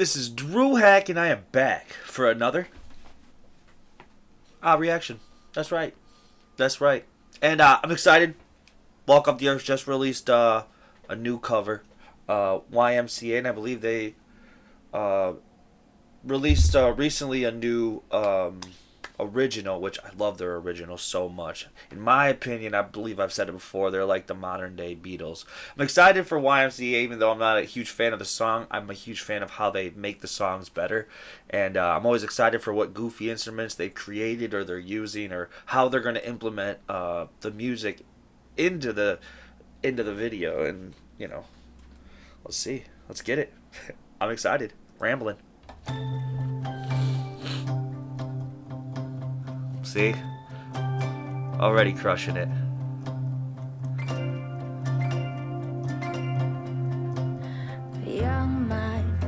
This is Drew Hack, and I am back for another reaction. That's right. That's right. And I'm excited. Walk Up the Earth just released a new cover. YMCA, and I believe they released recently a new original, which I love their original so much. In my opinion, I believe I've said it before, they're like the modern day Beatles. I'm excited for YMCA, even though I'm not a huge fan of the song. I'm a huge fan of how they make the songs better, and I'm always excited for what goofy instruments they've created or they're using, or how they're going to implement the music into the video. And you know, let's see, let's get it. I'm excited. Rambling. See? Already crushing it. Young mind,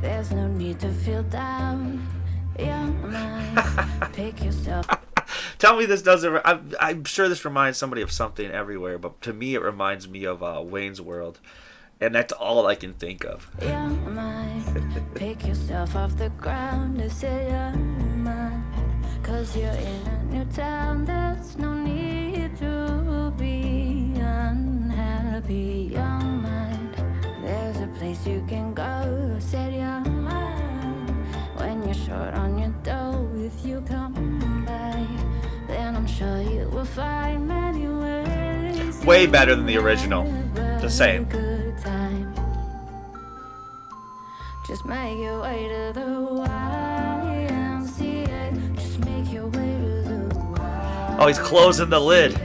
there's no need to feel down. Young mind, pick yourself. Tell me this doesn't... I'm sure this reminds somebody of Something Everywhere, but to me it reminds me of Wayne's World. And that's all I can think of. Young mind, pick yourself off the ground. I say young mind, 'cause you're in a new town. There's no need to be unhappy. Young mind, there's a place you can go. I said young mind, when you're short on your dough. If you come by, then I'm sure you will find many ways. Way better than the original. Just saying. Just make your way to the YMCA. Just make your way to the YMCA. Oh, he's closing the lid.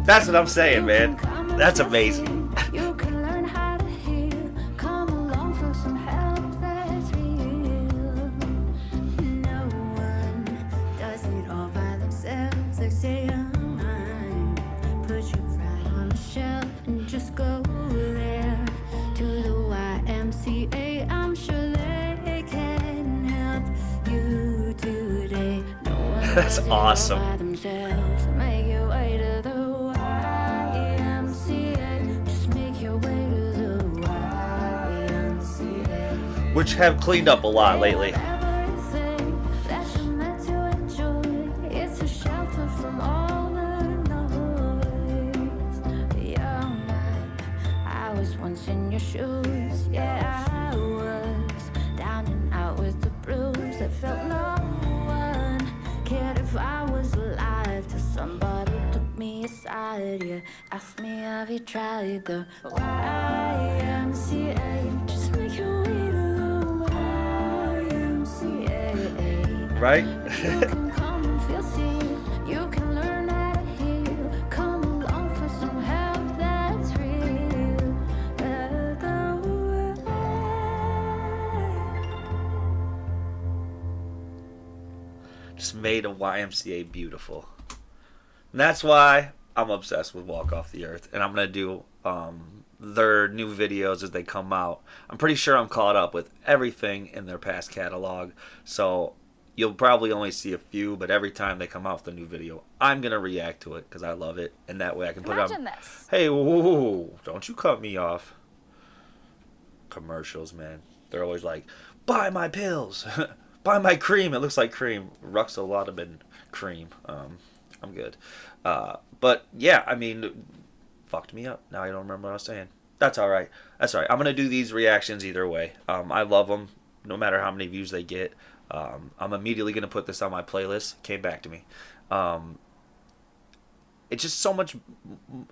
That's what I'm saying, man. That's amazing. You can learn how to heal. Come along for some help that's real. No one does it all by themselves. They say, young mind, put your pride on the shelf and just go there to the YMCA. I'm sure they can help you today. No one That's does it awesome. all by themselves. Make your way to the YMCA. Just make your way to the YMCA. Which have cleaned up a lot lately. Everything that you're meant to enjoy. It's a shelter from all the noise. Young mind, I was once in your shoes. Yeah, I was down and out with the bruise. I felt no one cared if I was alive till somebody took me aside. Yeah, asked me, have you tried the YMCA? Just make your way to the YMCA. Right? You can come and feel seen. You can learn how to heal. Come along for some help that's real. Let the way. Just made a YMCA beautiful. And that's why I'm obsessed with Walk Off the Earth. And I'm going to do their new videos as they come out. I'm pretty sure I'm caught up with everything in their past catalog. So you'll probably only see a few, but every time they come out with a new video, I'm going to react to it because I love it. And that way I can put it on. Imagine this. Hey, whoa, don't you cut me off. Commercials, man. They're always like, buy my pills. Buy my cream. It looks like cream. Ruxolitinib cream. I'm good. But yeah, I mean, fucked me up. Now I don't remember what I was saying. That's all right. That's all right. I'm gonna do these reactions either way. I love them, no matter how many views they get. I'm immediately gonna put this on my playlist. Came back to me. It's just so much.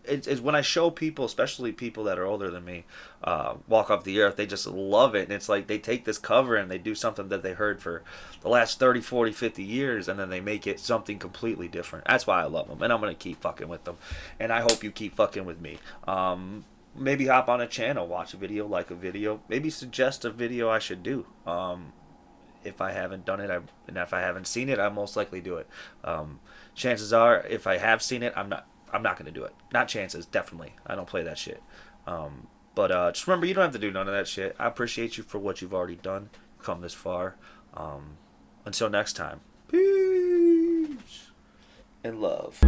It's when I show people, especially people that are older than me, Walk Off the Earth, they just love it. And it's like they take this cover and they do something that they heard for the last 30, 40, 50 years, and then they make it something completely different. That's why I love them, and I'm going to keep fucking with them. And I hope you keep fucking with me. Maybe hop on a channel, watch a video, like a video. Maybe suggest a video I should do. If I haven't done it, and if I haven't seen it, I most likely do it. Chances are, if I have seen it, I'm not going to do it. Not chances, definitely. I don't play that shit. But just remember, you don't have to do none of that shit. I appreciate you for what you've already done. Come this far. Until next time, peace and love.